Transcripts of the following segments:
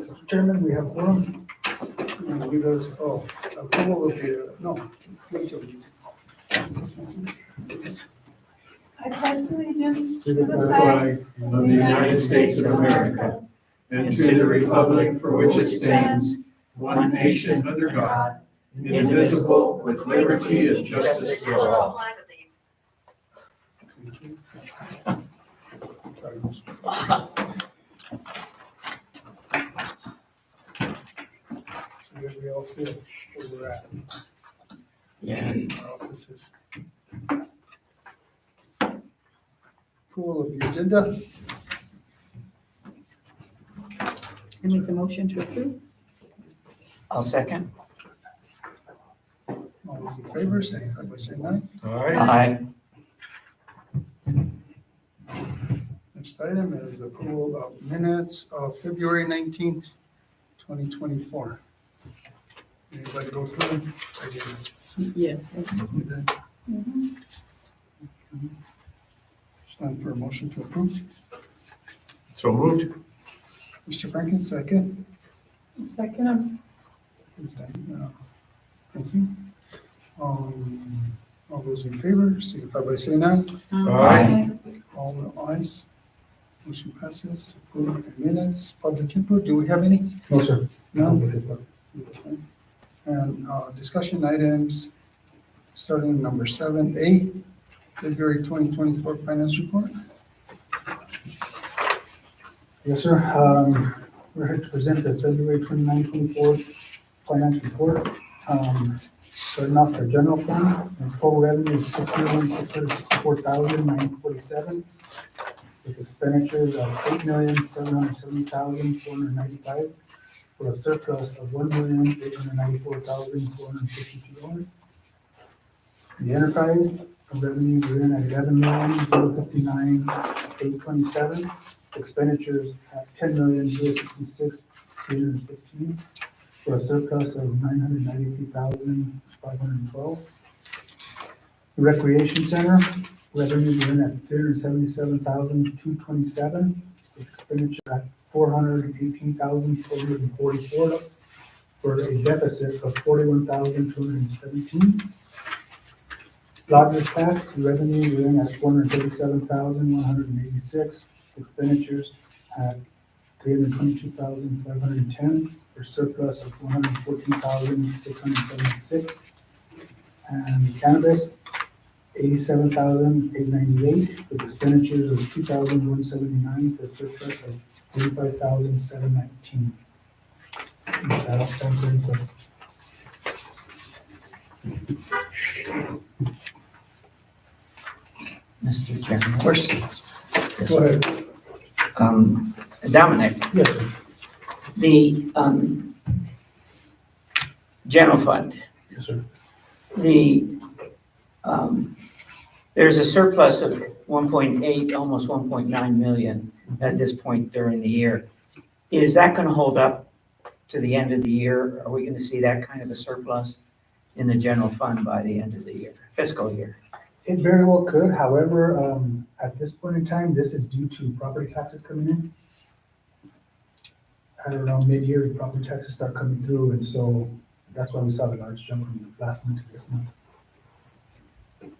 Mr. Chairman, we have quorum. And we does, approval of the, no, pledge of allegiance. I pledge allegiance To the flag of the United States of America and to the republic for which it stands, one nation under God, indivisible, with liberty and justice for all. Sorry, Mr. So we all feel where we're at. Yeah. Our offices. Approval of the agenda. I make the motion to approve. I'll second. All those in favor, signify by saying aye. All right. Aye. Next item is approval of minutes of February 19th, 2024. Anybody go through them? I didn't. Yes. You did. Stand for a motion to approve. So moved. Mr. Franklin, second. Second. Nancy. All those in favor, signify by saying aye. Aye. All ayes. Motion passes. Approve the minutes. Public input, do we have any? No, sir. None? Okay. And discussion items, starting number 7A, February 2024 finance report. Yes, sir. We're here to present the February 29-24 finance report. Starting off our general fund, and total revenue of $6,664,947, with expenditures of $8,770,495, for a surplus of $1,894,452. The enterprise revenue we're in at $11,059,827, expenditures at $10,066,315, for a surplus of $993,512. The recreation center revenue we're in at $377,227, with expenditure at $418,444, for a deficit of $41,217. Lodgers tax revenue we're in at $437,186, expenditures at $322,510, for surplus of $114,676. And cannabis, $87,898, with expenditures of $2,179, for surplus of $35,719. That'll stand for any questions. Mr. Chairman. Questions? Go ahead. Dominic, Yes, sir. the general fund, Yes, sir. there's a surplus of 1.8, almost 1.9 million at this point during the year. Is that going to hold up to the end of the year? Are we going to see that kind of a surplus in the general fund by the end of the year, fiscal year? It very well could. However, at this point in time, this is due to property taxes coming in. I don't know, mid-year, property taxes start coming through, and so that's why we saw the large jump from last month to this month.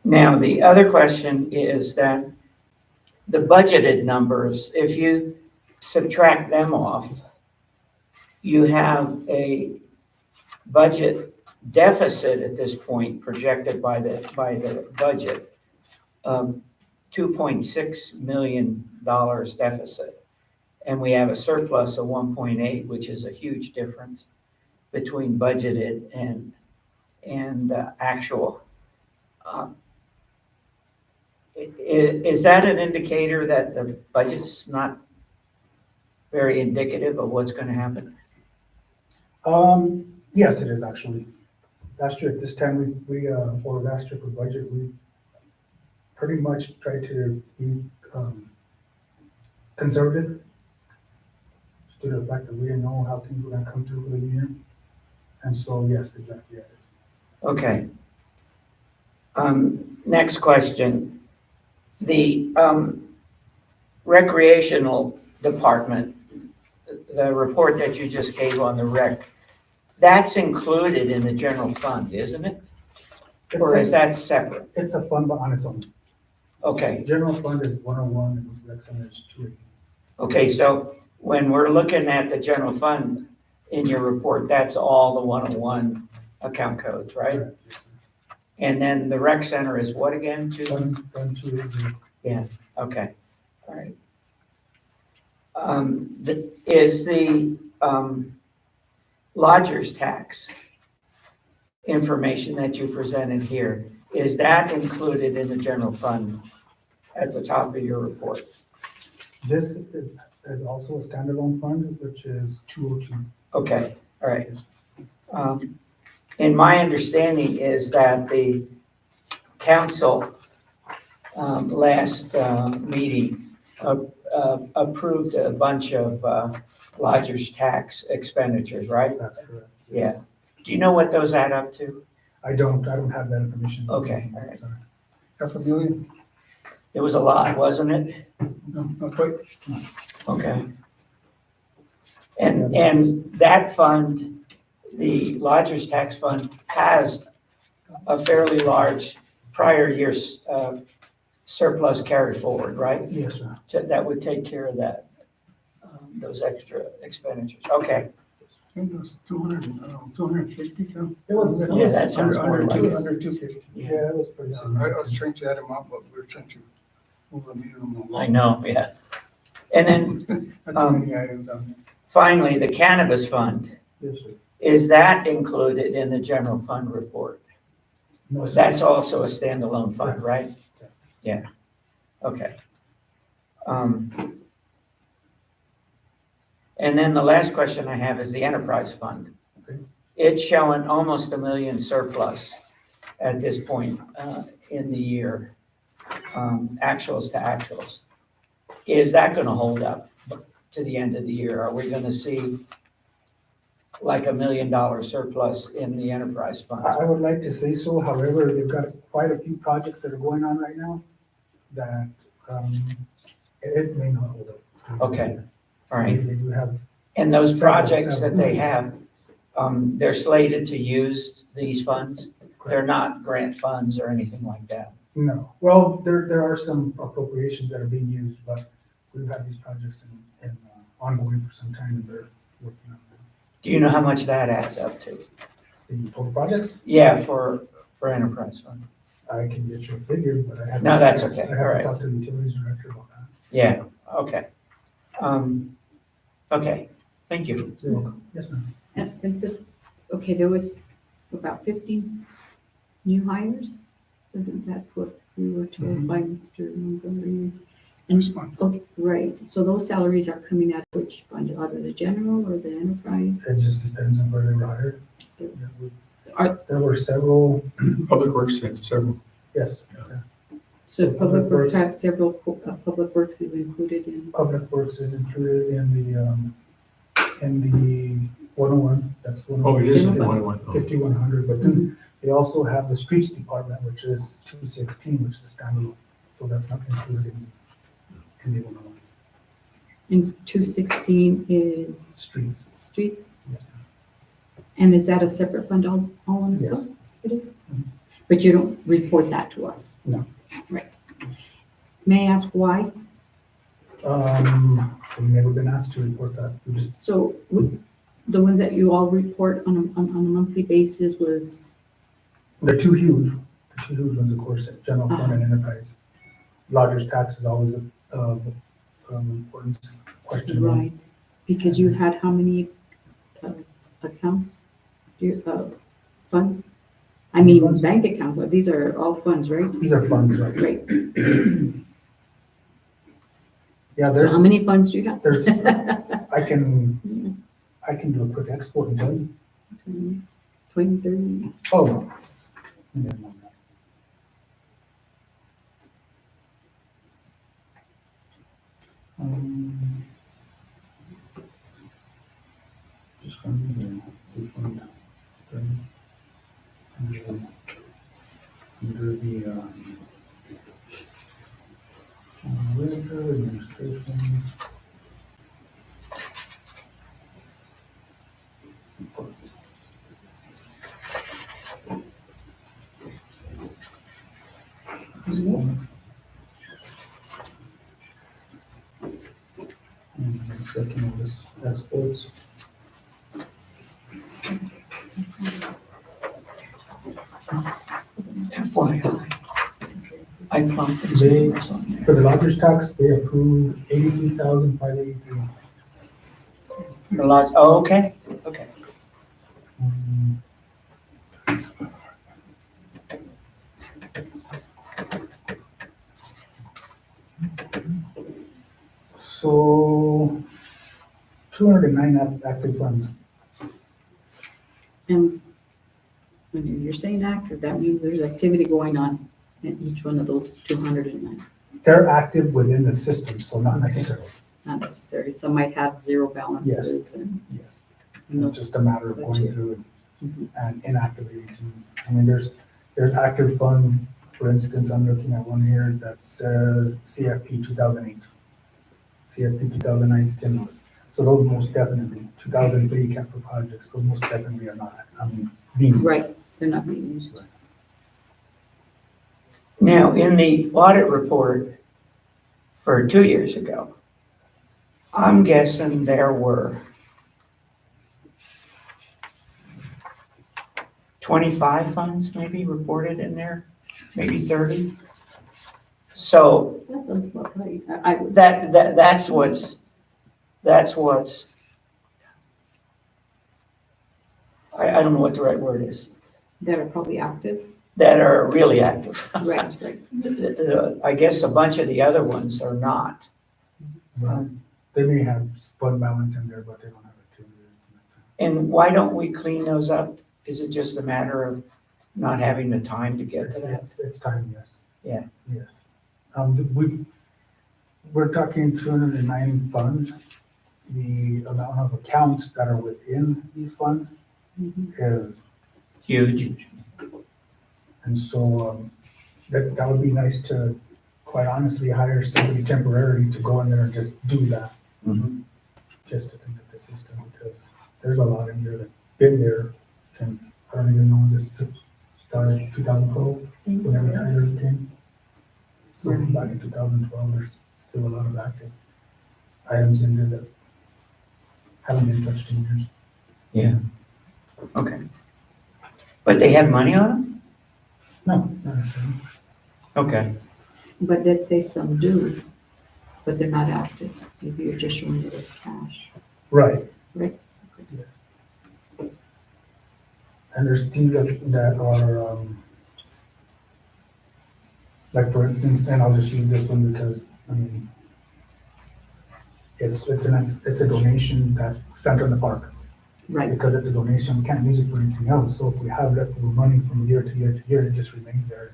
Now, the other question is that the budgeted numbers, if you subtract them off, you have a budget deficit at this point projected by the budget of $2.6 million deficit. And we have a surplus of 1.8, which is a huge difference between budgeted and actual. Is that an indicator that the budget's not very indicative of what's going to happen? Yes, it is actually. Last year at this time, or last year for budget, we pretty much tried to be conservative, due to the fact that we didn't know how things were going to come through for the year. And so, yes, exactly. Yes. Okay. Next question. The recreational department, the report that you just gave on the rec, that's included in the general fund, isn't it? Or is that separate? It's a fund on its own. Okay, General fund is 101 and rec center is 280. okay, so when we're looking at the general fund in your report, that's all the 101 account codes, right? Correct, yes, sir. And then the rec center is what again, too? Fund 280. Okay, all right. Is the lodger's tax information that you presented here, is that included in the general fund at the top of your report? This is also a standalone fund, which is 202. Okay, all right. And my understanding is that the council last meeting approved a bunch of lodger's tax expenditures, right? That's correct. Yeah. Do you know what those add up to? I don't have that information. Okay, all right. Sorry. $500,000? It was a lot, wasn't it? No, not quite. Okay. And that fund, the lodger's tax fund, has a fairly large prior year's surplus carried forward, right? Yes, sir. So that would take care of that, those extra expenditures. Okay, I think it was 250, Cal? It was. Yeah, that sounds more like it. Under 250. Yeah, it was pretty I similar. was trying to add them up, but we were trying to move the needle along. I know, yeah. And then Not too many items on there. finally, the cannabis fund, Yes, sir. is that included in the general fund report? No, sir. That's also a standalone fund, right? Yeah, okay. And then the last question I have is the enterprise fund. Okay. It's showing almost $1 million surplus at this point in the year, actuals to actuals. Is that gonna hold up to the end of the year? Are we gonna see like $1 million surplus in the enterprise fund? I would like to say so. However, they've got quite a few projects that are going on right now that it may not hold up. Okay, all right. They do have, And those Several, projects that they several. have, they're slated to use these funds? They're not grant funds or anything like that? no. Well, there are some appropriations that are being used, but we've had these projects in ongoing for some time and they're working on them. Do you know how much that adds up to? The total projects, Yeah, for enterprise fund. I can get you a figure, but I have. No, that's okay. I have All right. to talk to the utilities director about that. Yeah, okay. Okay, thank you. You're welcome. Yes, ma'am. Okay, there was about 50 new hires? Isn't that what we were told by Mr. Montgomery? This month. Okay, right, so those salaries are coming out of which fund, out of the general or the enterprise? It just depends on where they were hired. Are- There were several, Public Works had several. yes, So Public Works have several, Public Works is included in, Public Works is included in the 101, that's Oh, 101. it is in General 101. Oh. 5100, but then they also have the streets department, which is 216, which is a standalone, so that's not included in the 101. and 216 is Streets, streets? yes. And is that a separate fund all on its Yes. own? It is? Mhm. But you don't report that to us? No. Right. May I ask why? We've never been asked to report that, we just, So the ones that you all report on a monthly basis was, they're the two huge ones, of course, general fund and enterprise. Lodger's tax is always a important question. right, because you had how many accounts? Funds? I mean, Funds. bank accounts, these are all funds, right? These are funds, right? Right. Yeah, So how many funds do you have? there's, I can do a quick export and tell you. 20, 30? Oh, no. Yeah, no, no. Just from the fund. Under the, visitor administration. Just a moment. One second on this exports. FYI. I plumped these They- numbers on there. For the lodger's tax, they approved 83,583. The lodge, oh, okay, okay. So 209 active funds. And when you're saying active, that means there's activity going on in each one of those 209. They're active within the system, so not necessarily. Not necessarily. Some might have zero balances and Yes. no. It's just a matter of going through Mhm. and inactivating things. I mean, there's active funds, for instance, I'm looking at one here that says CFP 2008. CFP 2009 stimulus. So those most definitely, 2003 capital projects, those most definitely are not, being. used. Right, they're not being used. Now, in the audit report for 2 years ago, I'm guessing there were 25 funds maybe reported in there, maybe 30. So That sounds about right. I would. that's what's, I don't know what the right word is, That are probably active. that are really active. Right, right. I guess a bunch of the other ones are not. But they may have fund balance in there, but they don't have it too. And why don't we clean those up? Is it just a matter of not having the time to get to that? It's time, yes. Yeah. Yes. We're talking 209 funds. The amount of accounts that are within these funds Mhm. is Huge. And so that would be nice to, quite honestly, hire somebody temporarily to go in there and just do that, Mhm. just to clean up the system, because there's a lot in there that's been there since, I don't even know, this started 2012, whenever Tyler came. So back in 2012, there's still a lot of active items in there that haven't been touched in years. Yeah. Okay. But they have money on them? No, not necessarily. Okay. But let's say some do, but they're not active. Maybe you're just showing it as cash. Right. Right. Yes. And there's things that are, like for instance, and I'll just use this one because, I mean, it's a donation that Center in the Park. Right. Because it's a donation, we can't use it for anything else. So if we have leftover money from year to year to year, it just remains there.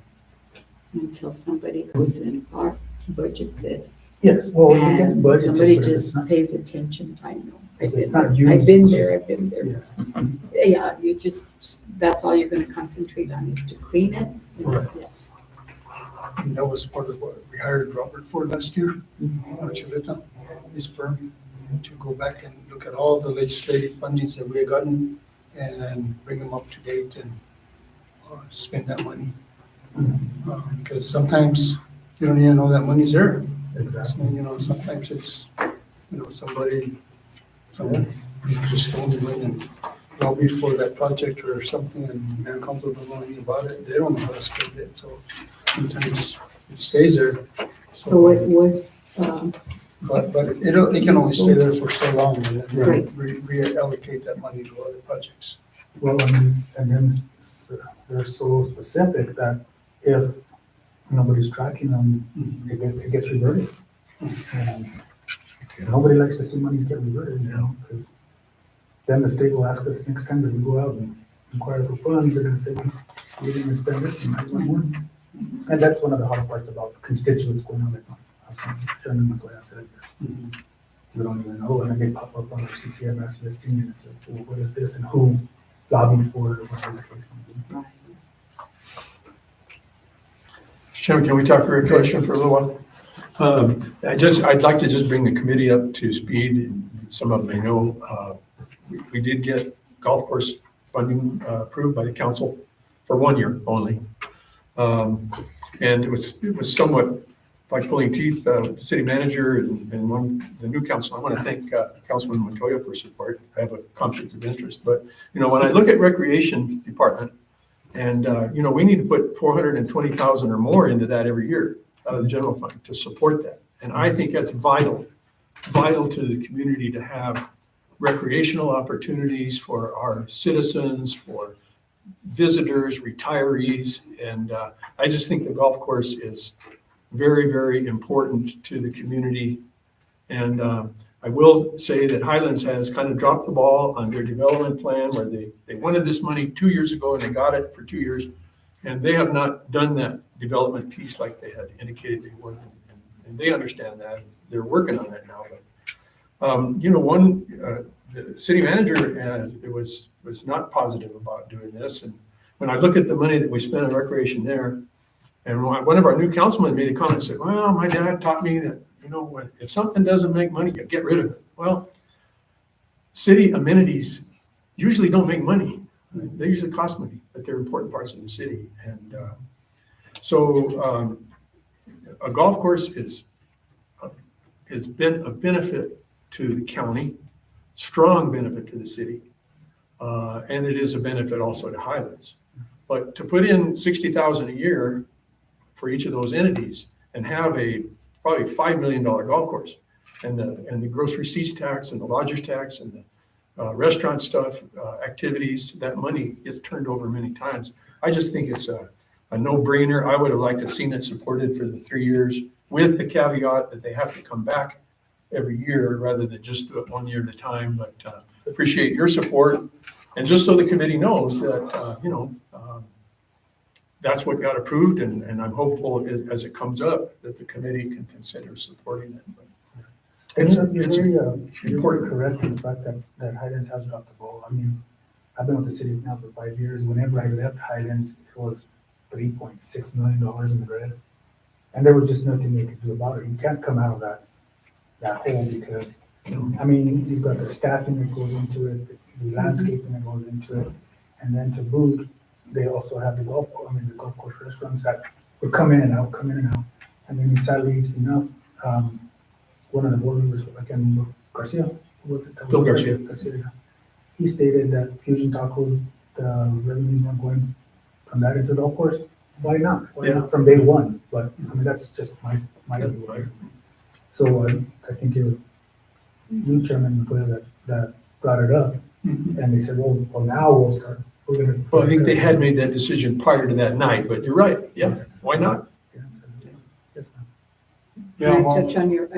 Until somebody goes in or budgets it. Yes, well, it gets And budgeted. somebody but if it's just not- pays attention. I know. I've If it's been not there. I've used, been it's there. just- I've been there. Yeah. Yeah, you just, that's all you're gonna concentrate on is to clean it. Right. Yeah. And that was part of what we hired Robert for last year, Archuleta, his firm, to go back and look at all the legislative fundings that we had gotten and bring them up to date and spend that money. Because sometimes you don't even know that money's there. Exactly. So, sometimes it's, somebody just told me and lobbied for that project or something, and mayor council don't know anything about it. They don't know how to spend it, so sometimes it stays there. So it was, But it can only stay there for so long, and then Right. reallocate that money to other projects. Well, and then they're so specific that if nobody's tracking them, it gets reverted. And nobody likes to see monies get reverted, because then the state will ask us next time that we go out and inquire for funds, they're gonna say, we didn't even spend this, we might want more. And that's one of the hard parts about constituents going on, like Chairman McGlass said, we don't even know, and then they pop up on our CPMS listing, and it's like, well, what is this, and who lobbied for it, or whatever the case may be. Chairman, can we talk recreation for a little while? I'd like to just bring the committee up to speed. Some of them may know, we did get golf course funding approved by the council for 1 year only. And it was somewhat like pulling teeth, city manager and the new council. I want to thank Councilman Montoya for support. I have a conflict of interest, but, when I look at recreation department, and, we need to put 420,000 or more into that every year out of the general fund to support that. And I think that's vital to the community to have recreational opportunities for our citizens, for visitors, retirees. And I just think the golf course is very, very important to the community. And I will say that Highlands has kind of dropped the ball on their development plan where they wanted this money 2 years ago and they got it for 2 years. And they have not done that development piece like they had indicated they would. And they understand that. They're working on that now. But, the city manager was not positive about doing this. And when I look at the money that we spent on recreation there, and one of our new councilmen made a comment and said, well, my dad taught me that, if something doesn't make money, you get rid of it. Well, city amenities usually don't make money. They usually cost money, but they're important parts of the city. And so a golf course has been a benefit to the county, strong benefit to the city, and it is a benefit also to Highlands. But to put in 60,000 a year for each of those entities and have a probably $5 million golf course, and the gross receipts tax and the lodger's tax and the restaurant stuff, activities, that money is turned over many times. I just think it's a no-brainer. I would have liked to have seen it supported for the 3 years with the caveat that they have to come back every year rather than just do it 1 year at a time. But appreciate your support. And just so the committee knows that, that's what got approved, and I'm hopeful as it comes up that the committee can consider supporting it. But You're very correct in the fact that Highlands has dropped the ball. I mean, I've been with the city now for 5 years. Whenever I left Highlands, it was $3.6 million in the red. And there was just nothing they could do about it. You can't come out of that hole because, I mean, you've got the staffing that goes into it, the landscaping that goes into it, and then to boot, they also have the golf course restaurants that would come in and out. And then sadly enough, one of the board members, I can't remember, Garcia, who was it? Bill Garcia. Yeah. He stated that Fusion Tacos, the revenues weren't going from that into the golf course. Why not? Why not from day one? But I mean, that's just my view. Right? So I think you, Chairman Montoya, that brought it up, and they said, well, now we'll start. Well, I think they had made that decision prior to that night, but you're right. Yeah, why not? Yes, Can I touch on your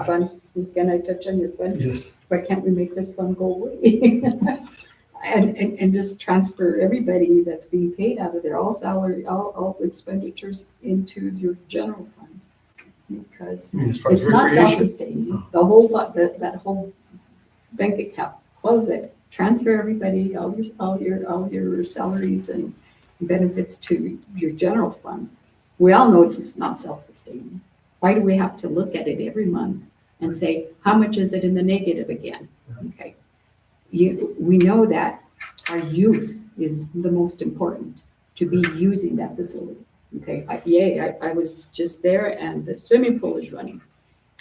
fund? Can I touch on your fund? Yes. Why can't we make this fund go away? And just transfer everybody that's being paid out of there, all salary, all expenditures into your general fund. Because As far as it's not recreation, self-sustaining. The whole, that whole bank account, close it, transfer everybody, all your salaries and benefits to your general fund. We all know it's not self-sustaining. Why do we have to look at it every month and say, how much is it in the negative again? Okay. We know that our youth is the most important to be using that facility. Okay, I was just there and the swimming pool is running.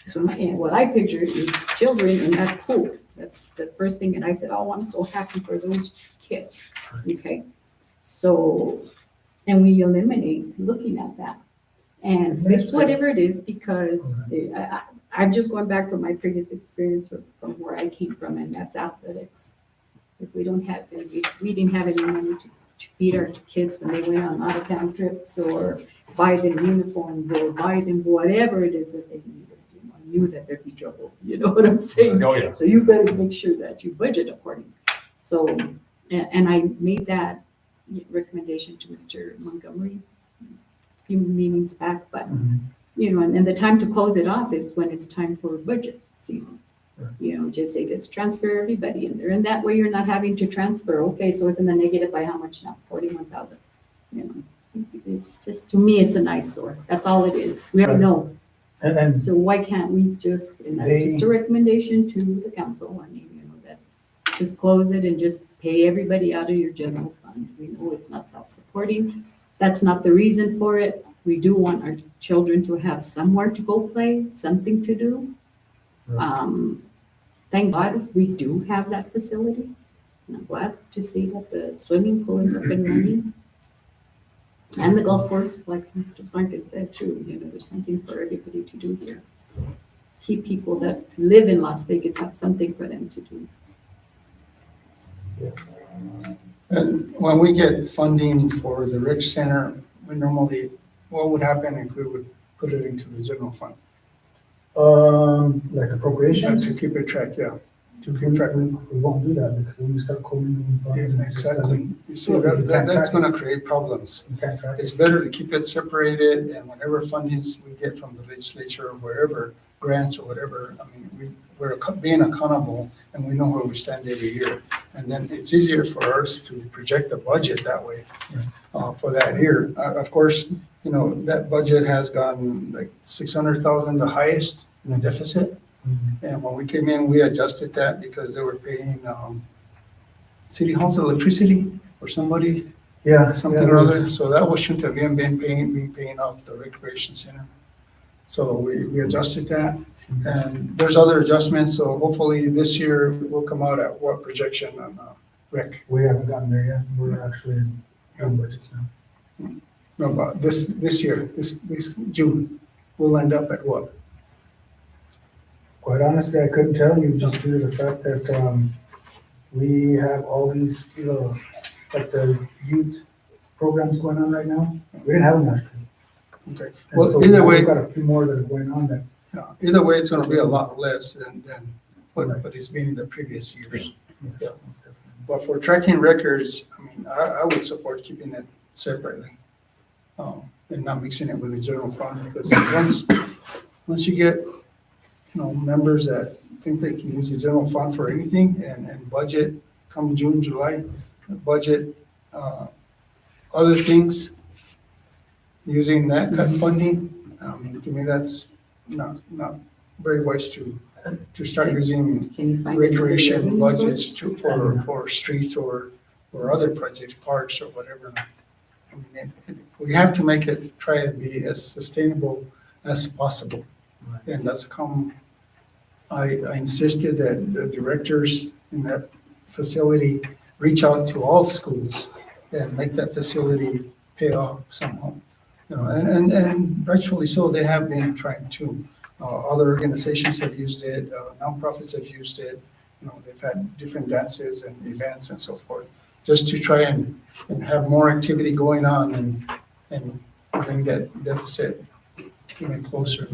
So what I pictured is children in that pool. That's the first thing. And I said, oh, I'm so happy for those kids. Okay. So, and we eliminate looking at that and fix whatever it is, because I'm just going back from my previous experience from where I came from, and that's athletics. If we don't have, we didn't have any money to feed our kids when they went on out-of-town trips, or buy them uniforms, or buy them whatever it is that they needed. I knew that there'd be trouble. You know what I'm saying? Oh, yeah. So you better make sure that you budget accordingly. So, and I made that recommendation to Mr. Montgomery a few meetings back, but and the time to close it off is when it's time for budget season. Right. Just say, let's transfer everybody in there. And that way you're not having to transfer. Okay, so it's in the negative by how much now? 41,000. It's just, to me, it's an eyesore. That's all it is. We already know. And so why can't we just, and that's just a recommendation to the council. I mean, that just close it and just pay everybody out of your general fund. We know it's not self-supporting. That's not the reason for it. We do want our children to have somewhere to go play, something to do. Right. Thank God we do have that facility. And I'm glad to see that the swimming pool is up and running. And the golf course, like Mr. Franken said too, there's something for everybody to do here. Keep people that live in Las Vegas have something for them to do. Yes. And when we get funding for the rec center, we normally, what would happen if we would put it into the general fund? Like appropriations, To keep it track, yeah. to keep track, we won't do that because when we start calling funds, it just Exactly. doesn't, You see, that's gonna create problems. you can't track It's it. better to keep it separated, and whenever fundings we get from the legislature or wherever, grants or whatever, I mean, we're being accountable and we know where we stand every year. And then it's easier for us to project the budget that way, for that year. Of course, that budget has gotten like 600,000, the highest in the deficit. Mhm. And when we came in, we adjusted that because they were paying, City Hall's electricity or somebody, Yeah. something yeah, or it other. was- So that was should have been paying off the recreation center. So we adjusted that, and there's other adjustments, so hopefully this year we'll come out at what projection on rec? We haven't gotten there yet. We're actually in budgets now. No, but this year, this June, we'll end up at what? Quite honestly, I couldn't tell you just due to the fact that, we have all these, like the youth programs going on right now. We didn't have them last year. Okay, And well, so either now way, we've got a few more that are going on that. either way, it's gonna be a lot less than what it's been in the previous years. Yeah. But for tracking records, I mean, I would support keeping it separately, and not mixing it with the general fund, because once you get, members that think they can use the general fund for anything and budget come June, July, budget, other things, using that cut funding, I mean, to me, that's not very wise to start using Can you find another recreation revenue budgets source? for streets or other projects, parks or whatever. I mean, we have to make it, try to be as sustainable as possible. And that's come, I insisted that the directors in that facility reach out to all schools and make that facility pay off somehow. And rightfully so, they have been trying to. Other organizations have used it, nonprofits have used it. They've had different dances and events and so forth, just to try and have more activity going on and bring that deficit even closer.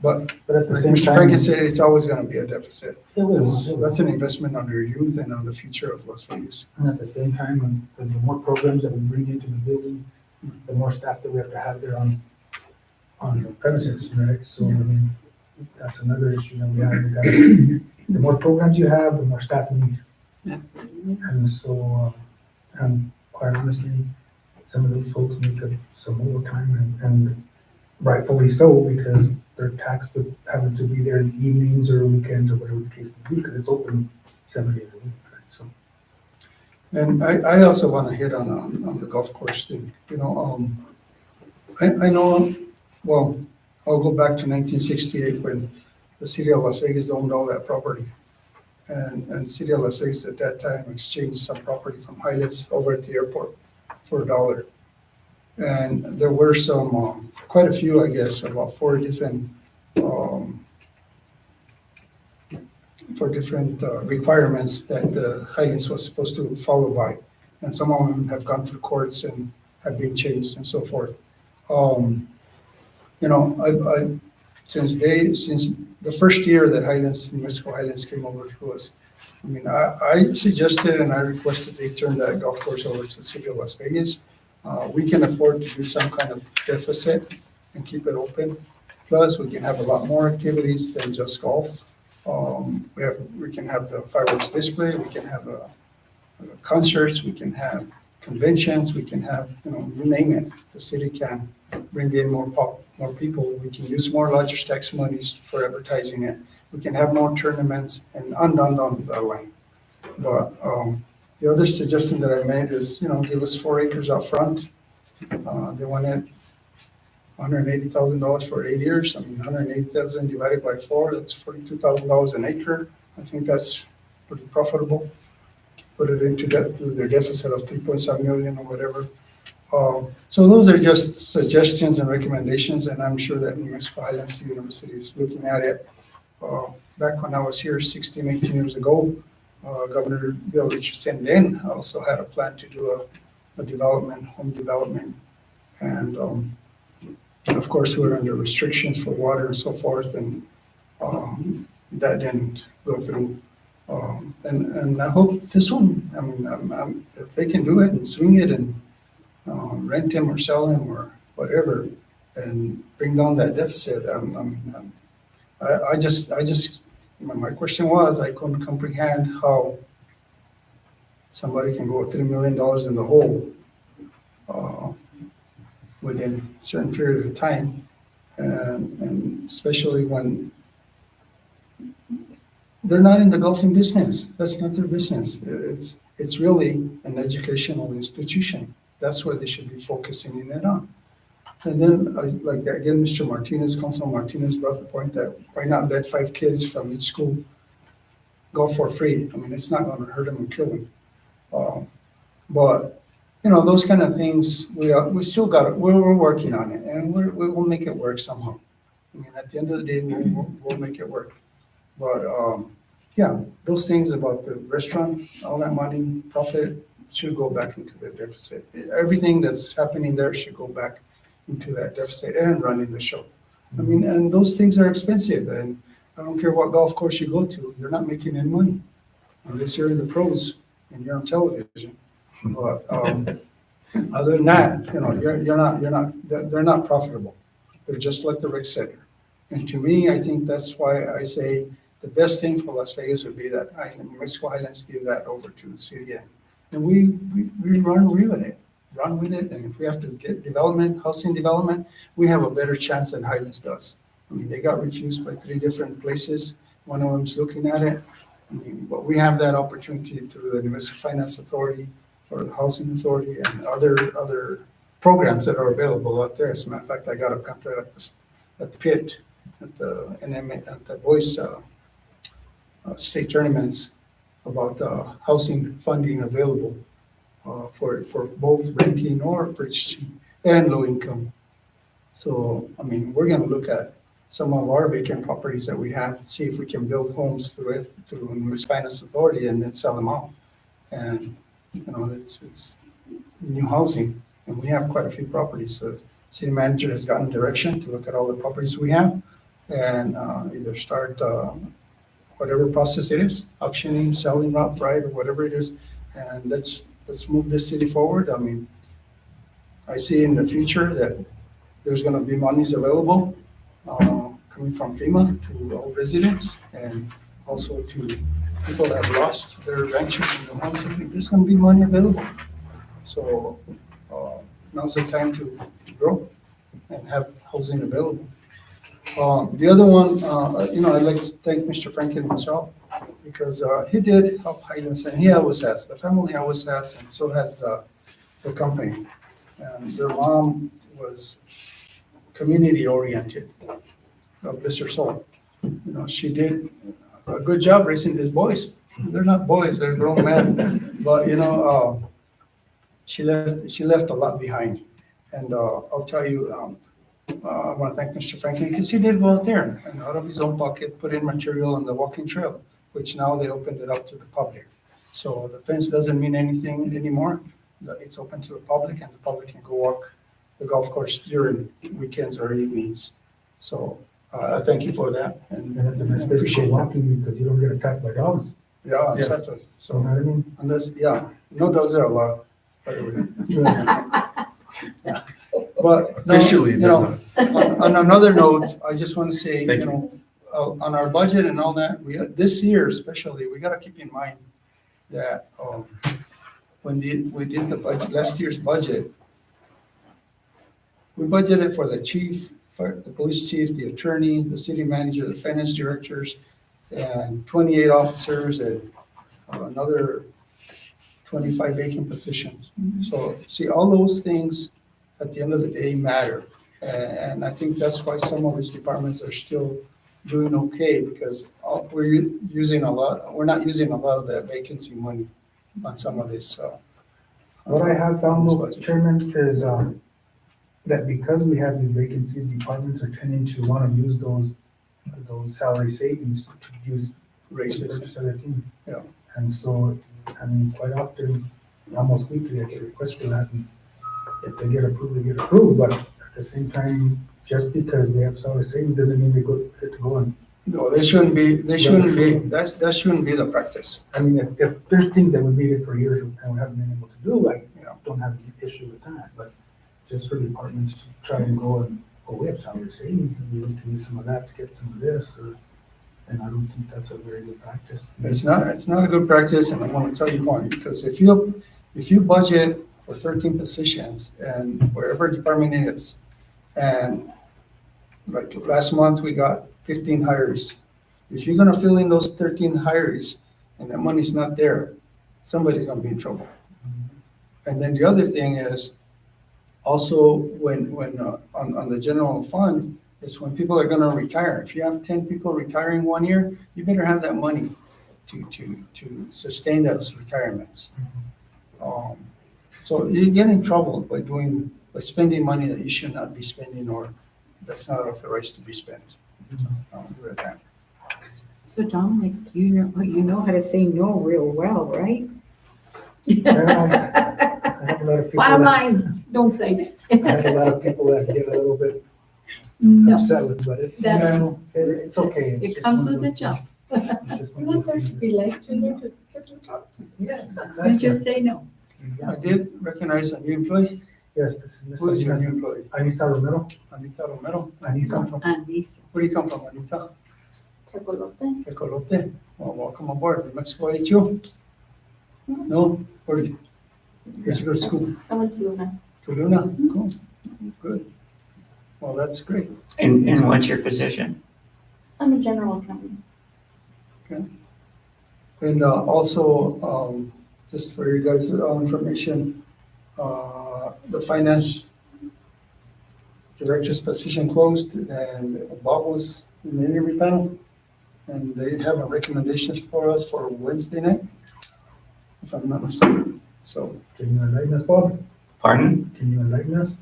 But But at the like same Mr. time. Franken said, it's always gonna be a deficit. It will. So that's an investment on your youth and on the future of Las Vegas. And at the same time, when the more programs that we bring into the building, the more staff that we have to have there on the premises, right? So, I mean, that's another issue that we have. We gotta- The more programs you have, the more staff you need. Absolutely. And so, and quite honestly, some of these folks need some overtime and rightfully so, because they're taxed with having to be there in the evenings or weekends or whatever the case may be, because it's open 7 days a week, right? So, And I also want to hit on the golf course thing, I know, well, I'll go back to 1968 when the city of Las Vegas owned all that property. And the city of Las Vegas at that time exchanged some property from Highlands over at the airport for $1. And there were some, quite a few, I guess, about four different requirements that the Highlands was supposed to follow by. And some of them have gone through courts and have been changed and so forth. Since the first year that New Mexico Highlands came over to us, I mean, I suggested and I requested they turn that golf course over to the city of Las Vegas. We can afford to do some kind of deficit and keep it open. Plus, we can have a lot more activities than just golf. We can have the fireworks display, we can have the concerts, we can have conventions, we can have, you name it. The city can bring in more people. We can use more lodgers tax monies for advertising it. We can have more tournaments and on the line. But the other suggestion that I made is, give us 4 acres out front. They wanted $180,000 for 8 years. I mean, 180,000 divided by 4, that's $42,000 an acre. I think that's pretty profitable. Put it into their deficit of 3.7 million or whatever. So those are just suggestions and recommendations, and I'm sure that New Mexico Highlands University is looking at it. Back when I was here 16, 18 years ago, Governor Bill Richardson then also had a plan to do a development, home development. And of course, we were under restrictions for water and so forth, and that didn't go through. And I hope this one, I mean, if they can do it and swing it and rent him or sell him or whatever, and bring down that deficit. My question was, I couldn't comprehend how somebody can go $3 million in the hole within a certain period of time, and especially when they're not in the golfing business. That's not their business. It's really an educational institution. That's where they should be focusing in it on. And then, like again, Mr. Martinez, Councilman Martinez brought the point that why not let 5 kids from each school golf for free? I mean, it's not going to hurt them and kill them. But those kind of things, we still got it. We're working on it, and we will make it work somehow. I mean, at the end of the day, we'll make it work. But yeah, those things about the restaurant, all that money, profit should go back into the deficit. Everything that's happening there should go back into that deficit and running the show. I mean, and those things are expensive, and I don't care what golf course you go to, you're not making any money unless you're in the pros and you're on television. But other than that, they're not profitable. They're just like the rec center. And to me, I think that's why I say the best thing for Las Vegas would be that New Mexico Highlands give that over to the city, and we run with it. Run with it, and if we have to get housing development, we have a better chance than Highlands does. I mean, they got refused by 3 different places. One of them's looking at it. I mean, but we have that opportunity through the New Mexico Finance Authority or the Housing Authority and other programs that are available out there. As a matter of fact, I got a pamphlet at the pit at the boys state tournaments about housing funding available for both renting or purchasing and low income. So, I mean, we're going to look at some of our vacant properties that we have, see if we can build homes through New Mexico Finance Authority and then sell them out. And, it's new housing, and we have quite a few properties. The city manager has gotten direction to look at all the properties we have and either start whatever process it is, auctioning, selling outright, or whatever it is, and let's move this city forward. I mean, I see in the future that there's going to be monies available coming from FEMA to all residents and also to people that have lost their ranches and their homes. There's going to be money available. So now's the time to grow and have housing available. The other one, I'd like to thank Mr. Franklin himself because he did help Highlands, and he always has. The family always has, and so has the company. And their mom was community oriented. Bless her soul. She did a good job raising these boys. They're not boys; they're grown men. But she left a lot behind, and I'll tell you. I want to thank Mr. Franklin because he did go out there and out of his own pocket put in material on the walking trail, which now they opened it up to the public. So the fence doesn't mean anything anymore. It's open to the public, and the public can go walk the golf course during weekends or evenings. So I thank you for that. And And it's a nice place for walking because you don't get attacked by dogs. yeah, exactly. So, you know what I mean? Unless, no dogs are allowed, by the way. But no, Officially, they're not. on another note, I just want to say, Thank on our budget and all that, this year especially, we got to keep in mind that when we did the budget, last year's budget, we budgeted for the chief, for the police chief, the attorney, the city manager, the finance directors, and 28 officers and another 25 vacant positions. So see, all those things at the end of the day matter. And I think that's why some of these departments are still doing okay, because we're not using a lot of that vacancy money on some of this, so. What I have found, though, Chairman, is, that because we have these vacancies, departments are tending to want to use those salary savings to use Raises. purchase other things. Yeah. And so, I mean, quite often, almost weekly, I get requests for that, and if they get approved, they get approved, but at the same time, just because they have salary savings doesn't mean they get to go and, No, that shouldn't be the practice. I mean, if there's things that we needed for years and we haven't been able to do, I don't have an issue with that, but just for departments to try and go and, oh, we have salary savings, and we can use some of that to get some of this, and I don't think that's a very good practice. It's not a good practice, and I want to tell you why, because if you budget for 13 positions and wherever department it is, and like last month, we got 15 hires. If you're gonna fill in those 13 hires and that money's not there, somebody's gonna be in trouble. And then the other thing is, also, when on the general fund, is when people are gonna retire. If you have 10 people retiring 1 year, you better have that money to sustain those retirements. So you get in trouble by spending money that you should not be spending, or that's not authorized to be spent. I'll do it that. So Dominic, you know how to say no real well, right? I have a lot of people Bottom that, line, don't say that. I have a lot of people that get a little bit No, upset with, but That's- it's okay. It's it just comes one of with the those job. things. It's just one of those things. be like to there to. Yes, You exactly. just say no. I did recognize a new employee. Yes, this is Ms. Who is your new Anita employee? Anita Romero. Anita Romero. Anita. And Lisa. Where do you come from, Anita? Tecolote. Tecolote. Well, welcome aboard. New Mexico HU? No? Where'd you go to school? I went to Luna. To Luna? Cool. Good. Well, that's great. And what's your position? I'm a general accountant. And also, just for you guys' information, the finance director's position closed, and Bob was in the interview panel, and they have a recommendations for us for Wednesday night, if I'm not mistaken. So, Can you enlighten us, Bob? Pardon? Can you enlighten us?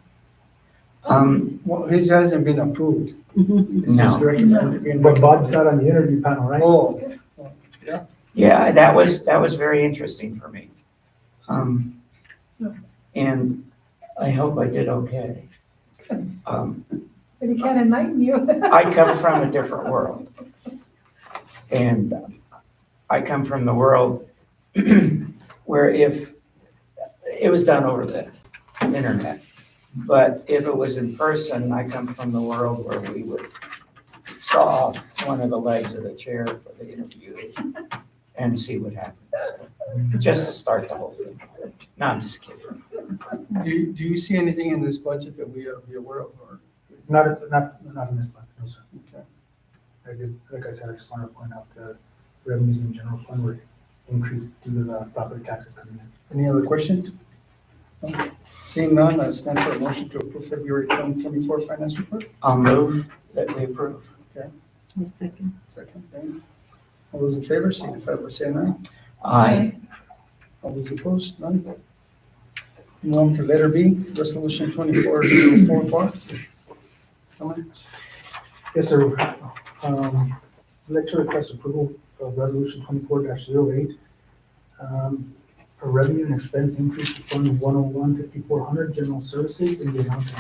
well, his hasn't been approved. It's just No. recommended. being But Bob recommended. sat on the interview panel, right? Oh, Yeah, that was very interesting for me. And I hope I did okay. But he can't enlighten you. I come from a different world. And I come from the world where if it was done over the internet, but if it was in person, I come from the world where we would saw off one of the legs of the chair for the interview and see what happens, just to start the whole thing. No, I'm just kidding. do you see anything in this budget that we are be aware of, or? Not in this month, no, sir. Okay. I did, like I said, I just wanted to point out the revenues in general fund were increased due to the property taxes coming in. Any other questions? No? Seeing none, I stand for a motion to approve February 2024 finance report. I'll move that we approve. Second. Second, Dan. All those in favor, signify by saying aye. Aye. All those opposed, none. Move on to letter B, resolution 24-044. Someone? Yes, sir. I'd like to request approval of resolution 24-08. A revenue and expense increase to fund 101-5400 general services in the amount of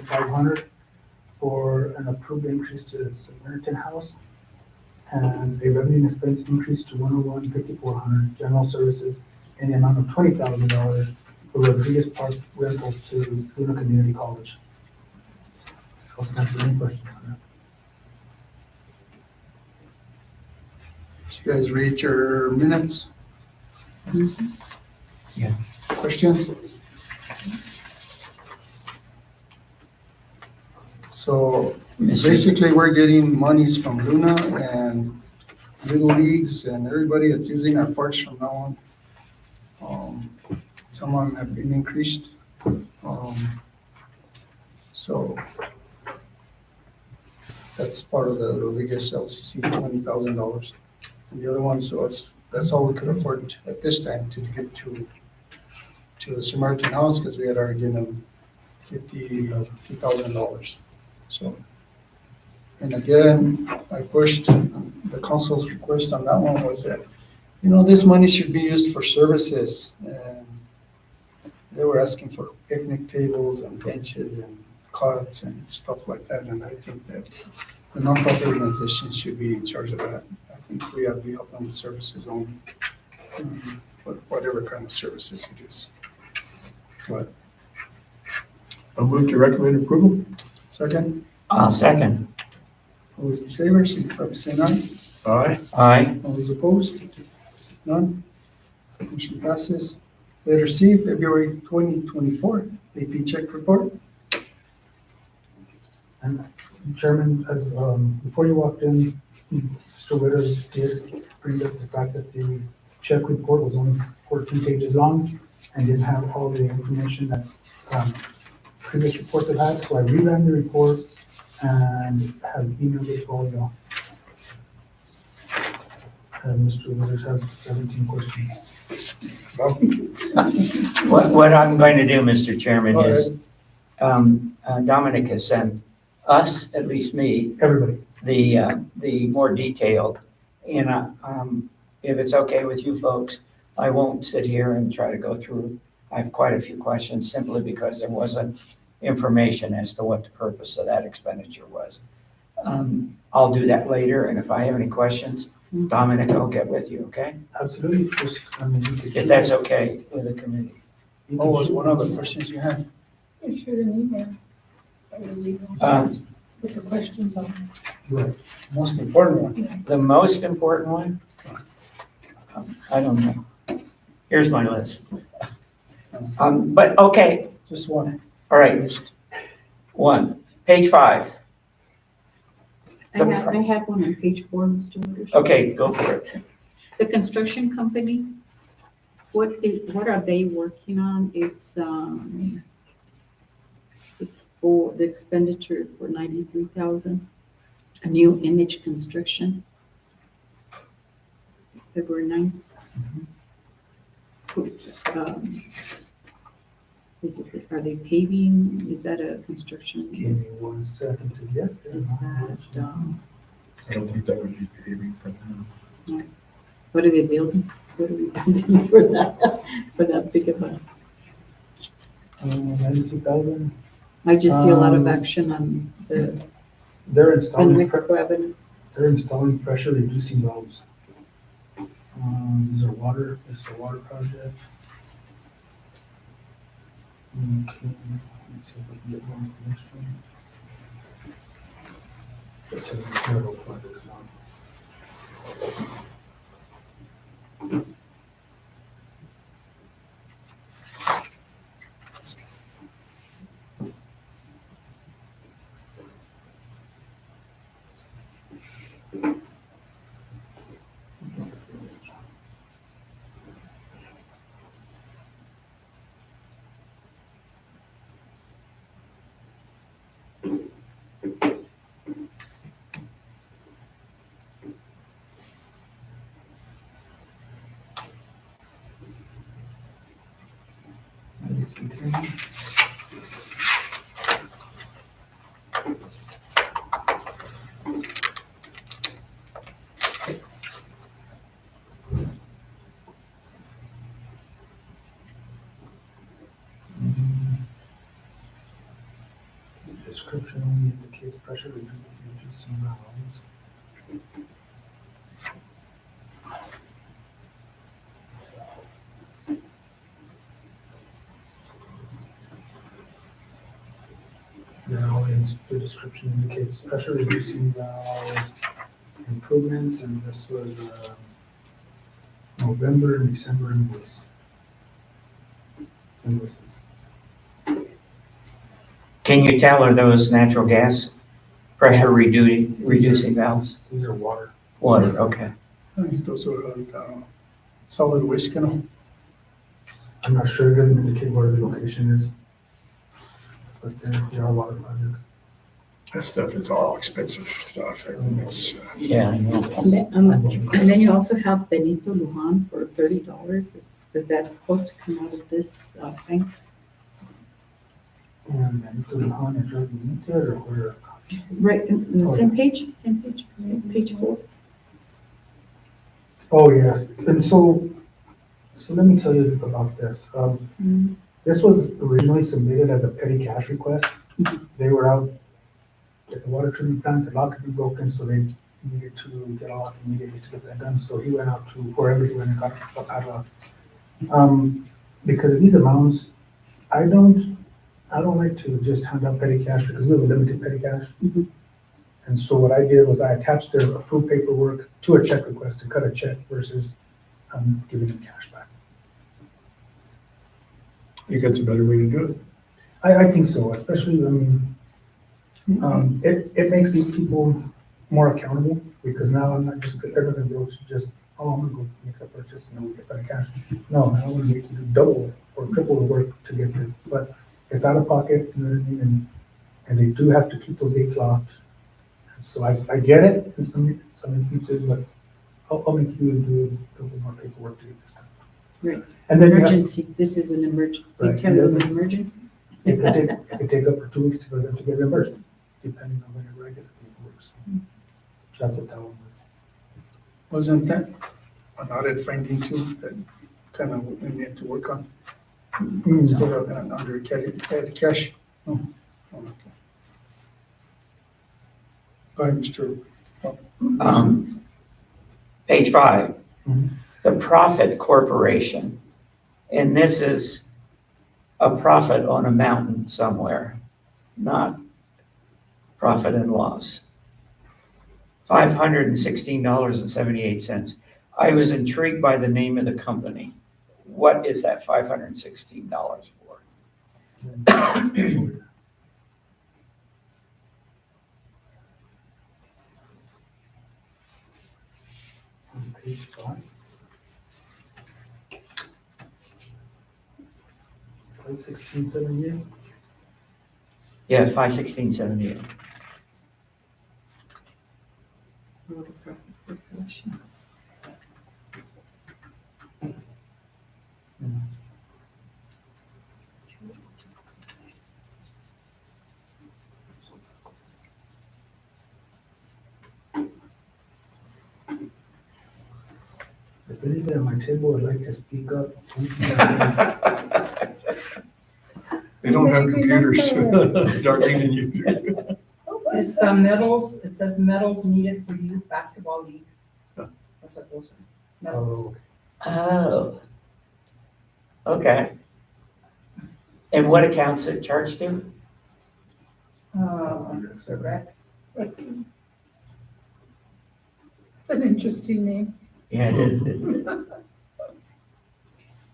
$1,500 for an approved increase to the Samaritan House, and a revenue and expense increase to 101-5400 general services in the amount of $20,000 for Rodriguez Park rental to Luna Community College. Also, have any questions on that? Did you guys read your minutes? Yeah. Questions? So basically, we're getting monies from Luna and Little Leagues and everybody that's using our parks from now on. Some of them have been increased. So That's part of the Rodriguez LCC, $20,000. And the other ones was, that's all we could afford at this time to get to the Samaritan House, because we had already given them $52,000. So, and again, I pushed, the council's request on that one was that, this money should be used for services. And they were asking for picnic tables and benches and cots and stuff like that. And I think that the nonprofit organizations should be in charge of that. I think we ought to be up on the services only, whatever kind of services it is. But, I'll move to recommend approval. second, I'll second. all those in favor, signify by saying aye. Aye. Aye. All those opposed? None? Motion passes. Letter C, February 2024, AP check report. And Chairman, as, before you walked in, Mr. Witters did bring up the fact that the check report was only 14 pages long and didn't have all the information that, previous reports have had, so I reran the report and have emailed it to all of y'all. And Mr. Witters has 17 questions. What I'm going to do, Mr. Chairman, All is, Dominic has sent us, at least me, Everybody, the more detailed. And if it's okay with you folks, I won't sit here and try to go through. I have quite a few questions simply because there wasn't information as to what the purpose of that expenditure was. I'll do that later, and if I have any questions, Dominic, I'll get with you, okay? absolutely, just, you could. If that's okay with the committee. you What could was shoot one of the questions you had? You shoot an email. Or you leave them Um, with the questions on. Right. Most important one. The most important one? I don't know. Here's my list. But, okay, Just one. all right. One, page 5. I have one on page 4, Mr. Wooders. Okay, go for it. The construction company, what are they working on? It's for, the expenditures for 93,000, a new image construction. February 9th. Are they paving? Is that a construction? Give me 1 second to get there. Is that, I don't think that would be paving for them. what are they building? What are we building for that big of a? 92,000. I just see a lot of action on the, They're on installing, Mexico Avenue. they're installing pressure reducing valves. These are water, this is a water project. Okay, let's see if we can get more information. It's a several projects now. Description only indicates pressure reducing valves. Now, the description indicates pressure reducing valves improvements, and this was November and December invoices. Can you tell are those natural gas pressure reducing valves? These are water. Water, okay. I think those are solid waste, I'm not sure, it doesn't indicate where the location is. But they are water projects. That stuff is all expensive stuff. I mean, it's, Yeah, I know. And then you also have Benito Lujan for $30. Is that supposed to come out of this bank? And then to the on is limited or where? Right, in the same page, page 4. Oh, yes. And so let me tell you about this. Mm. This was originally submitted as a petty cash request. Mhm. They were out at the water treatment plant, the lock had been broken, so they needed to get a lock immediately to get that done. So he went out to wherever he went and got a padlock. Because of these amounts, I don't like to just hand out petty cash because we have a limited petty cash. Mhm. And so what I did was I attached their approved paperwork to a check request to cut a check versus giving them cash back. I think that's a better way to do it. I think so, especially, it makes these people more accountable because now I'm not just, they're not gonna go to just, oh, I'm gonna go make a purchase and then we get that cash. No, I want to make you do double or triple the work to get this, but it's out of pocket, you know what I mean? And they do have to keep those gates locked. So I get it in some instances, but I'll make you do a little more paperwork to get this done. Right. And then you have- Emergency, this is an emergency. You Right. tell me it was an emergency? it could take up to 2 weeks for them to get reimbursed, depending on whenever I get the paperwork. So that's what that one was. Wasn't that an audit finding too, that kind of we need to work on instead of an under petty cash? Oh, okay. Go ahead, Mr. Page 5, Mhm. the profit corporation. And this is a profit on a mountain somewhere, not profit and loss. $516.78. I was intrigued by the name of the company. What is that $516 for? On page 5. 51678. Yeah, 516.78. Oh, the profit corporation. If anybody at my table would like to speak up, please. They don't have computers, Darlene and you do. It's medals, it says medals needed for youth basketball league. That's what those are, medals. Oh, Oh. Okay. And what accounts it charged to? Correct. It's an interesting name. Yeah, it is, isn't it?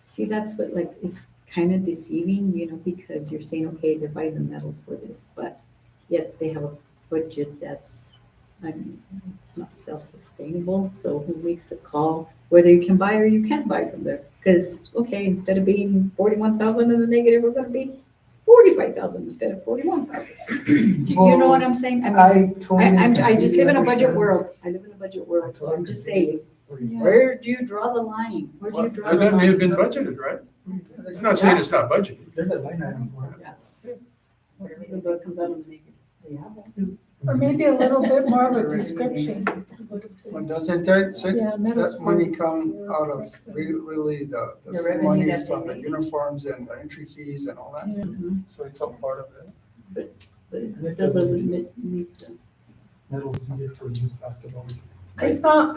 See, that's what like is kind of deceiving, you know, because you're saying, okay, they're buying the metals for this, but yet they have a budget that's, I mean, it's not self-sustainable. So who makes the call whether you can buy or you can't buy from there? Because, okay, instead of being 41,000 in the negative, we're going to be 45,000 instead of 41,000. Do you know what I'm saying? I mean, I totally. I just live in a budget understand. world. I live in a budget world, so I'm just saying, Yeah. where do you draw the line? Where do you draw the That may have line? been budgeted, right? It's not saying it's not budgeted. There's a line item for it. Whatever the bill comes out of the negative. Or maybe a little bit more of a description. Well, doesn't that say Yeah, medals that for. money come out of really the The revenue money that they from the make. uniforms and the entry fees and all that? Mhm. So it's all part of it. But it still doesn't meet the. Medals needed for youth basketball. I saw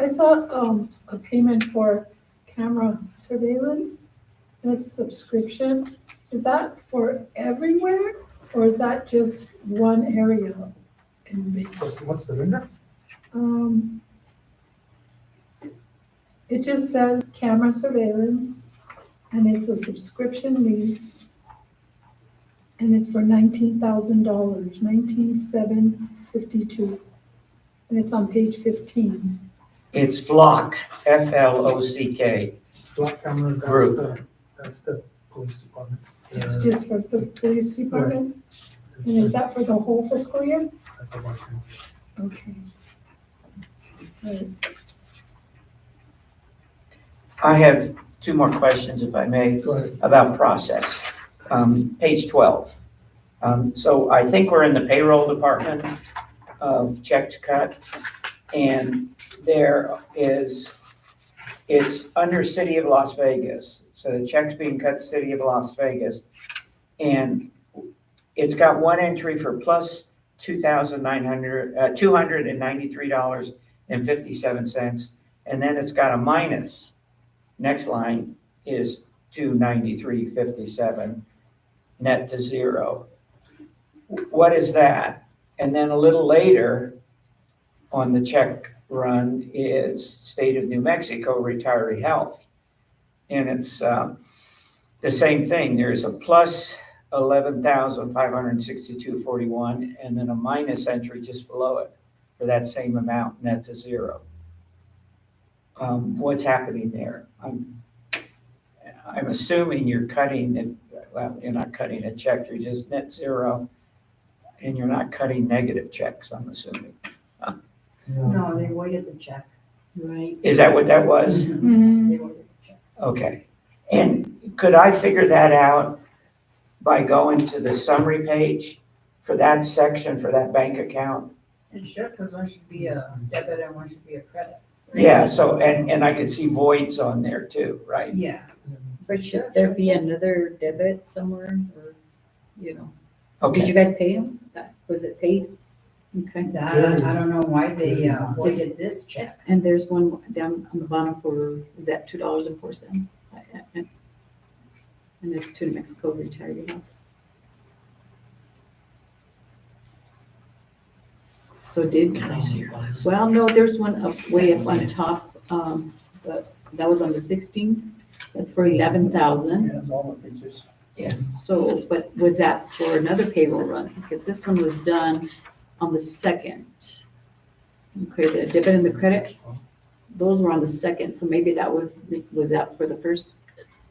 a payment for camera surveillance, and it's a subscription. Is that for everywhere, or is that just one area in Vegas? What's the vendor? It just says camera surveillance, and it's a subscription lease. And it's for $19,000, $19,752. And it's on page 15. It's Flock, Flock. Flock cameras, Group. that's the police department. It's just for the police department? And is that for the whole fiscal year? That's about it. Okay. Right. I have two more questions, if I may, Go ahead. about process. Page 12. So I think we're in the payroll department of check to cut. And there is, it's under City of Las Vegas. So the check's being cut City of Las Vegas. And it's got one entry for plus $293.57. And then it's got a minus. Next line is $293.57, net to zero. What is that? And then a little later on the check run is State of New Mexico Retiree Health. And it's the same thing. There's a plus 11,562.41 and then a minus entry just below it for that same amount, net to zero. What's happening there? I'm assuming you're cutting it, well, you're not cutting a check, you're just net zero, and you're not cutting negative checks, I'm assuming. No, they voided the check. Right. Is that what that was? Mhm. They voided the check. Okay. And could I figure that out by going to the summary page for that section, for that bank account? And sure, because one should be a debit and one should be a credit. Yeah, so, and I could see voids on there too, right? Yeah. But should there be another debit somewhere or, you know? Okay. Did you guys pay them? Was it paid? Okay. That, I don't know why they voided this check. And there's one down on the bottom for, is that $2.04? And it's to New Mexico Retiree Health. So did, Can I see your list? well, no, there's one up, way up on top, but that was on the 16th. That's for 11,000. Yeah, it's all the pictures. Yeah. So, but was that for another payroll run? Because this one was done on the 2nd. Okay, the debit and the credit, those were on the 2nd, so maybe that was that for the first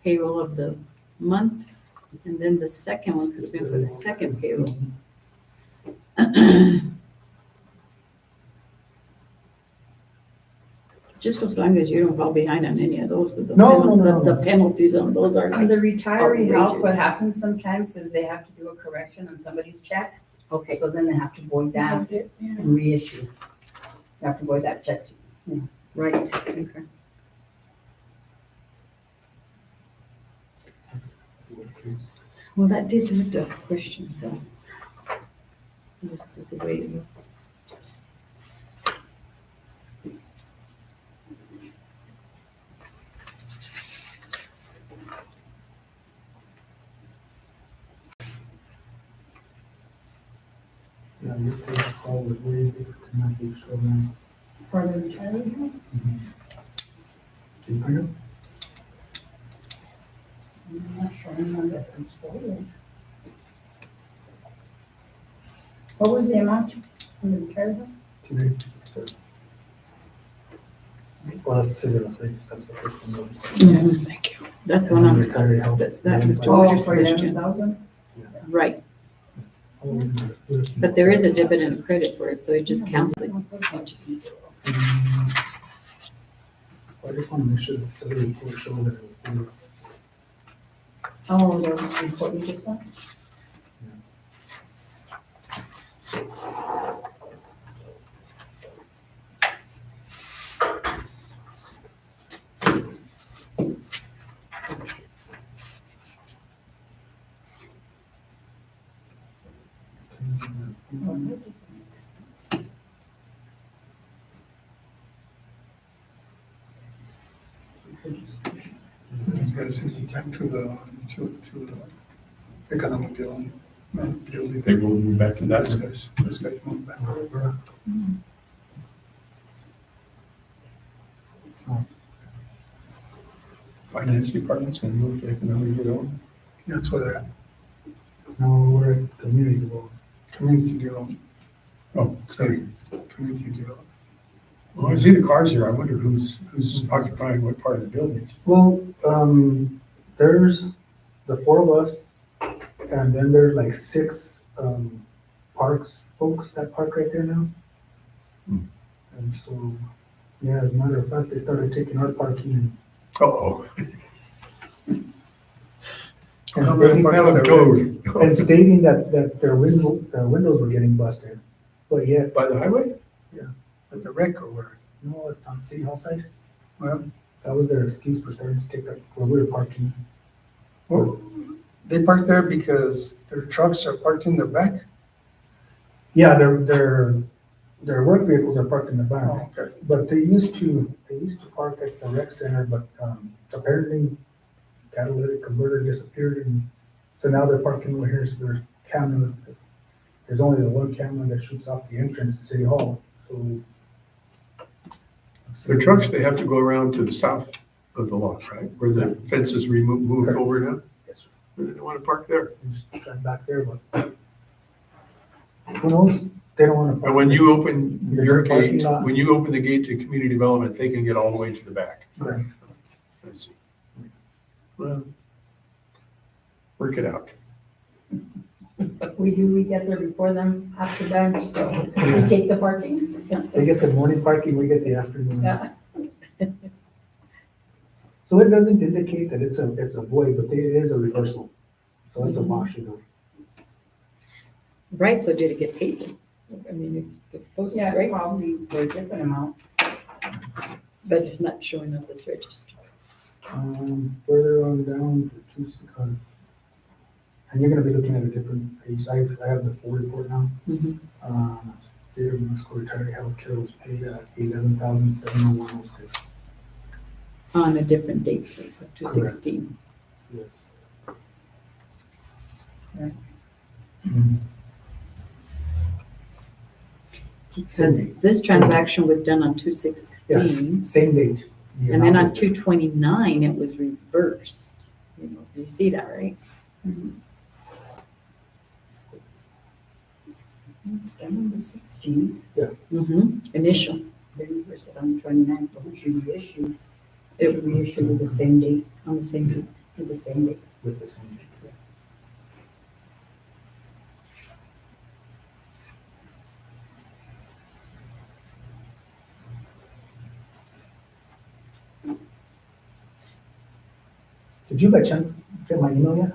payroll of the month? And then the second one could have been for the second payroll. Just as long as you don't fall behind on any of those, because No. the penalties on those are On the retiree health, what Outrageous. happens sometimes is they have to do a correction on somebody's check. okay. So then they have to void that and reissue. You have to void that check. Right, okay. Well, that deserved a question, though. Just because the way you. Yeah, your page call was way bigger than my page twelve now. For the retiree health? Did you print it? I'm not sure, I'm not that it's voided. What was the amount for the retiree health? Today, so. Well, that's City of Las Vegas, that's the first one. Thank you. That's one I'm, Retiree health. that was Oh, Roger's for question. 11,000? Right, but there is a debit and a credit for it, so it just counts like. I just want to make sure that City report shows that it was paid. Oh, there was a report you just sent? These guys have to come to the economic development building. They will move back to This that. guy's moving back over. Finance department's gonna move to economic development. That's where they're at, Now we're at community development. community development, Oh, sorry, community development. well, I see the cars here. I wonder who's occupying what part of the buildings. Well, there's the four of us, and then there's like six, parks folks that park right there now. Hmm. And so, yeah, as a matter of fact, they started taking our parking and Uh-oh. and How stating, about Have them towed. and stating that their windows were getting busted. But yet, By the highway? At the wreck or where? you know, on City Hall side, Well, that was their excuse for starting to take up where we were parking. well, they park there because their trucks are parked in the back. Yeah, their work vehicles are parked in the back. Oh, okay. But they used to park at the rec center, but apparently catalytic converter disappeared, and so now they're parking over here, so there's camera. There's only the one camera that shoots off the entrance to City Hall, so. Their trucks, they have to go around to the south of the lot, right? Where the fence is moved Correct. over now? Yes, sir. They don't want to park there. Just drive back there, but who knows? They don't wanna. park And when next- you open There's your a parking gate, lot. when you open the gate to community development, they can get all the way to the back. Correct. I see. Well, work it out. We get there before them after lunch, so we take the parking. They get the morning parking, we get the afternoon. Yeah. So it doesn't indicate that it's a void, but it is a reversal. So it's a wash, you know. Right, so did it get paid? I mean, it's supposed to, Yeah, right? probably for a different amount. But it's not showing up as registered. Further on down, and you're gonna be looking at a different page. I have the full report now. Mhm. State of New Mexico retiree healthcare was paid at 11,701.06. On a different date, like 2/16. Yes. Right. Mhm. Because this transaction was done on 2/16, Same date. The and then on amount. 2/29, it was reversed. You see that, right? It's done on the 16th, Mm-hmm, initial. then we said on the 29th, but we should reissue. It would reissue with the same date, On the same date. with the same date. With the same date. Did you by chance get my email yet?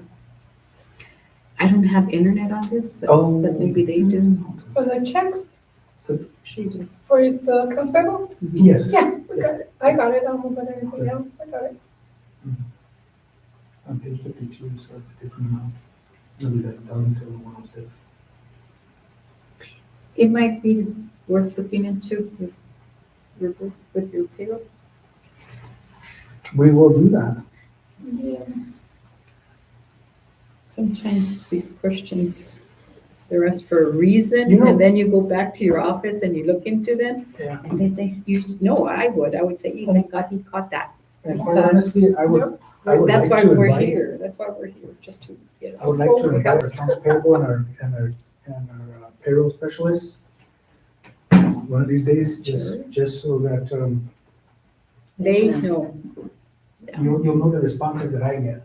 I don't have internet on this, but Oh. but maybe they do. For the checks, She did. for the accounts payable? Yes. Yeah, we got it. I got it. I don't know about anything else. I got it. On page 52, so it's a different amount. Maybe 11,701.06. It might be worth looking into with your payroll. We will do that. Yeah. Sometimes these questions, they're asked for a reason, You know- and then you go back to your office and you look into them, Yeah. and then I would say, "Hey, thank God he caught that." And quite honestly, I would That's like why to we're invite- here, that's why we're here, just to, I would like to invite our accounts payable and our payroll specialists one of these days, just so that, They know. you'll know the responses that I get.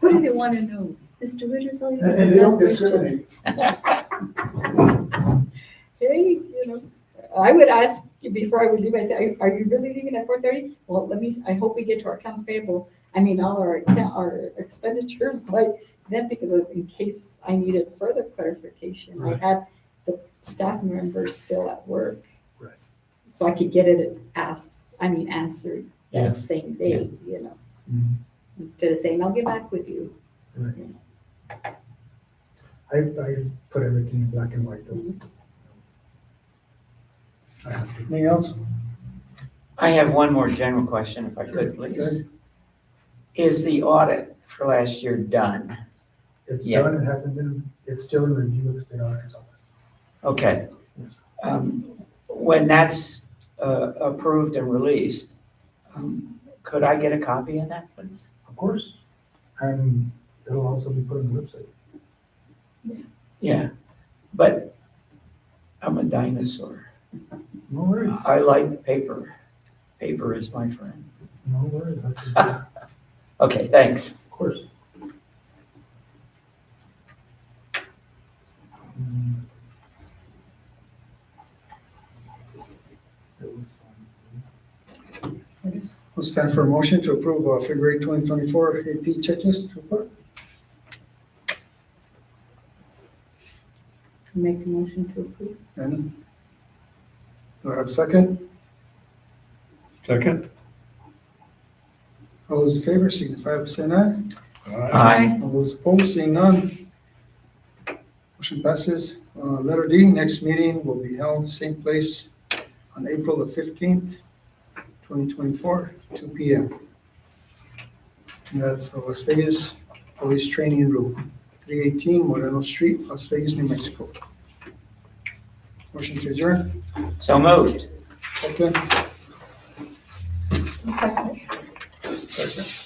What do they want to know? Mr. Witters, all you have And to they don't ask questions. discriminate. Hey, I would ask you before I would leave, I'd say, are you really leaving at 4:30? Well, I hope we get to our accounts payable, all our expenditures by then, because in case I needed further clarification. I Right. had the staff members still at work. Right. So I could get it answered Yeah. that same day, Mhm. instead of saying, I'll get back with you. I put everything in black and white though. I have to. Anything else? I have one more general question, if I could, please. Is the audit for last year done? It's Yeah. done, it hasn't been, it's still in review of the state auditor's office. Okay. When that's approved and released, could I get a copy of that, please? Of course. And it'll also be put on the website. Yeah, but I'm a dinosaur. No worries, I like paper. Paper is my friend. no worries. I can do that. Okay, thanks. Of course. We'll stand for a motion to approve February 2024 AP checklist report. Make a motion to approve. Annie? Do I have a second? Second? All those in favor signify by saying aye. Aye. All those opposed, seeing none. Motion passes. Letter D, next meeting will be held same place on April the 15th, 2024, 2 p.m. And that's the Las Vegas Police Training Room, 318 Moreno Street, Las Vegas, New Mexico. Motion to adjourn. So moved. Second. Second. Second.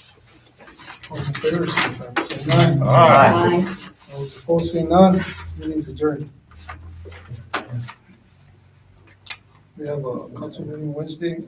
All those in favor signify by saying aye. Aye. All those opposed, seeing none. This meeting is adjourned. We have a council meeting Wednesday.